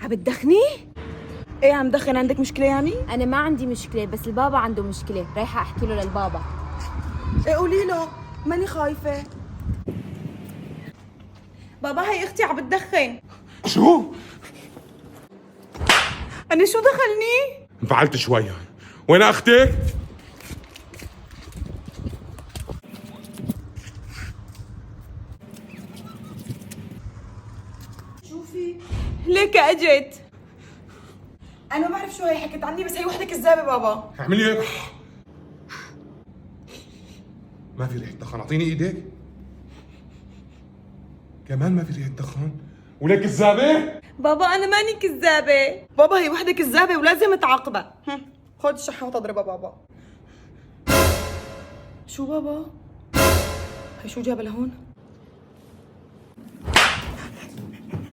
عبتدخني؟ ايه عم دخن؟ عندك مشكلة يعني؟ انا ما عندي مشكله، بس البابا عنده مشكله، رايحه احكي له للبابا. ايه قولي له، ماني خايفة. بابا هي اختي عبتدخن. شو؟ انا شو دخلني؟ انفعلت شوية. وين اختك؟ شوفي ليك اجت. انا ما بعرف شو هي حكت عني، بس هي وحدة كذابة بابا. اعملي هيك. ما في ريحة دخان، اعطيني ايدك. كمان ما في ريحة دخان. ولك كذابة؟ بابا انا ماني كذابة. بابا هي وحدة كذابة ولازم تعاقبها. خد الشحنة وتضربها بابا. شو بابا؟ هي شو جابها لهون؟